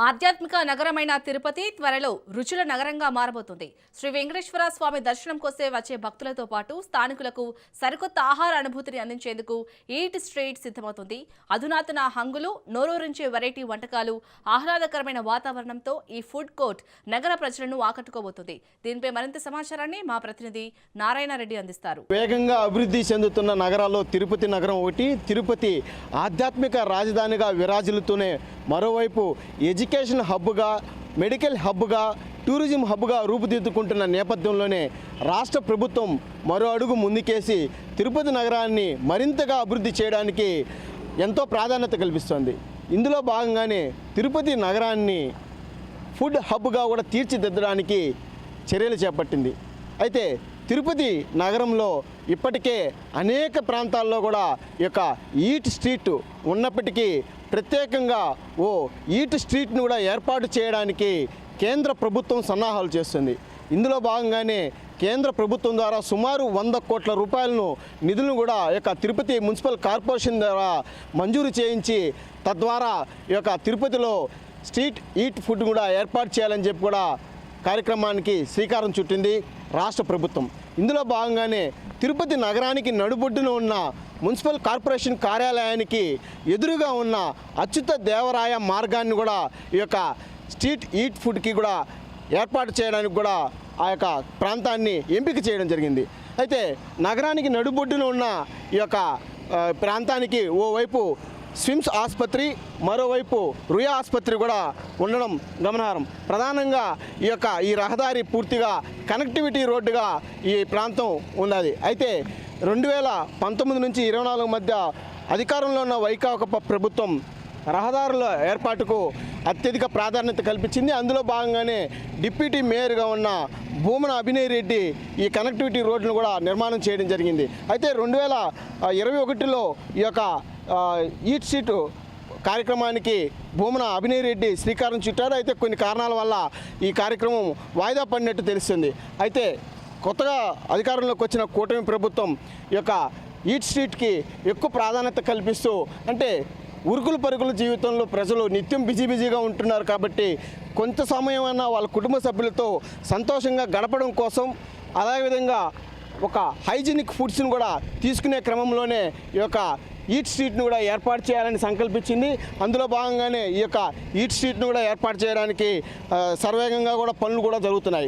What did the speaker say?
ఆధ్యాత్మిక నగరమైన తిరుపతి త్వరలో రుచుల నగరంగా మారబోతుంది. శ్రీ వెంకటేశ్వర స్వామి దర్శనం కోసం వచ్చే భక్తులతో పాటు స్థానికులకు సరికొత్త ఆహార అనుభూతిని అందించేందుకు ఈట్ స్ట్రీట్ సిద్ధమవుతుంది. అధునాతన హంగులు, నోరూరించే వెరైటీ వంటకాలు, ఆహ్లాదకరమైన వాతావరణంతో ఈ ఫుడ్ కోర్ట్ నగర ప్రజలను ఆకట్టుకోబోతుంది. దీనిపై మరింత సమాచారాన్ని మా ప్రతినిధి నారాయణ రెడ్డి అందిస్తారు. వేగంగా అభివృద్ధి చెందుతున్న నగరాల్లో తిరుపతి నగరం ఒకటి. తిరుపతి ఆధ్యాత్మిక రాజధానిగా విరాజిల్లుతూనే మరోవైపు ఎడ్యుకేషన్ హబ్గా, మెడికల్ హబ్గా, టూరిజం హబ్గా రూపుదిద్దుకుంటున్న నేపథ్యంలోనే రాష్ట్ర ప్రభుత్వం మరో అడుగు ముందుకేసి తిరుపతి నగరాన్ని మరింతగా అభివృద్ధి చేయడానికి ఎంతో ప్రాధాన్యత కల్పిస్తోంది. ఇందులో భాగంగానే తిరుపతి నగరాన్ని ఫుడ్ హబ్గా కూడా తీర్చిదిద్దడానికి చర్యలు చేపట్టింది. అయితే తిరుపతి నగరంలో ఇప్పటికే అనేక ప్రాంతాల్లో కూడా ఈ యొక్క ఈట్ స్ట్రీట్ ఉన్నప్పటికీ ప్రత్యేకంగా ఓ ఈట్ స్ట్రీట్ను కూడా ఏర్పాటు చేయడానికి కేంద్ర ప్రభుత్వం సన్నాహాలు చేస్తుంది. ఇందులో భాగంగానే కేంద్ర ప్రభుత్వం ద్వారా సుమారు 100 కోట్ల రూపాయలను నిధులను కూడా ఈ యొక్క తిరుపతి మున్సిపల్ కార్పొరేషన్ ద్వారా మంజూరు చేయించి తద్వారా ఈ యొక్క తిరుపతిలో స్ట్రీట్ ఈట్ ఫుడ్ కూడా ఏర్పాటు చేయాలని చెప్పి కూడా కార్యక్రమానికి శ్రీకారం చుట్టింది రాష్ట్ర ప్రభుత్వం. ఇందులో భాగంగానే తిరుపతి నగరానికి నడుబొడ్డున ఉన్న మున్సిపల్ కార్పొరేషన్ కార్యాలయానికి ఎదురుగా ఉన్న అచ్యుత దేవరాయ మార్గాన్ని కూడా ఈ యొక్క స్ట్రీట్ ఈట్ ఫుడ్కి కూడా ఏర్పాటు చేయడానికి కూడా ఆ యొక్క ప్రాంతాన్ని ఎంపిక చేయడం జరిగింది. అయితే నగరానికి నడుబొడ్డున ఉన్న ఈ యొక్క ప్రాంతానికి ఓవైపు స్విమ్స్ ఆసుపత్రి, మరోవైపు రుయా ఆసుపత్రి కూడా ఉండడం గమనార్హం. ప్రధానంగా ఈ రహదారి పూర్తిగా కనెక్టివిటీ రోడ్డుగా ఈ ప్రాంతం ఉన్నది. అయితే 2019 నుంచి 24 మధ్య అధికారంలో ఉన్న వైకాపా ప్రభుత్వం రహదారుల ఏర్పాటుకు అత్యధిక ప్రాధాన్యత కల్పించింది. అందులో భాగంగానే డిప్యూటీ మేయర్గా ఉన్న భూమన అభినయ్ రెడ్డి ఈ కనెక్టివిటీ రోడ్లను కూడా నిర్మాణం చేయడం జరిగింది. అయితే 2021లో ఈ యొక్క ఈట్ స్ట్రీట్ కార్యక్రమానికి భూమన అభినయ్ రెడ్డి శ్రీకారం చుట్టారు. అయితే కొన్ని కారణాల వల్ల ఈ కార్యక్రమం వాయిదా పడినట్టు తెలుస్తుంది. అయితే కొత్తగా అధికారంలోకి వచ్చిన కూటమి ప్రభుత్వం ఈ యొక్క ఈట్ స్ట్రీట్కి ఎక్కువ ప్రాధాన్యత కల్పిస్తూ, అంటే ఉరుకులు పరుగుల జీవితంలో ప్రజలు నిత్యం బిజీగా ఉంటున్నారు కాబట్టి కొంత సమయమైనా వాళ్ళ కుటుంబ సభ్యులతో సంతోషంగా గడపడం కోసం, అదేవిధంగా ఒక హైజీనిక్ ఫుడ్స్ని కూడా తీసుకునే క్రమంలోనే ఈ యొక్క ఈట్ స్ట్రీట్ను కూడా ఏర్పాటు చేయాలని సంకల్పించింది. అందులో భాగంగానే ఈ యొక్క ఈట్ స్ట్రీట్ను కూడా ఏర్పాటు చేయడానికి సర్వేగంగా కూడా పనులు కూడా జరుగుతున్నాయి.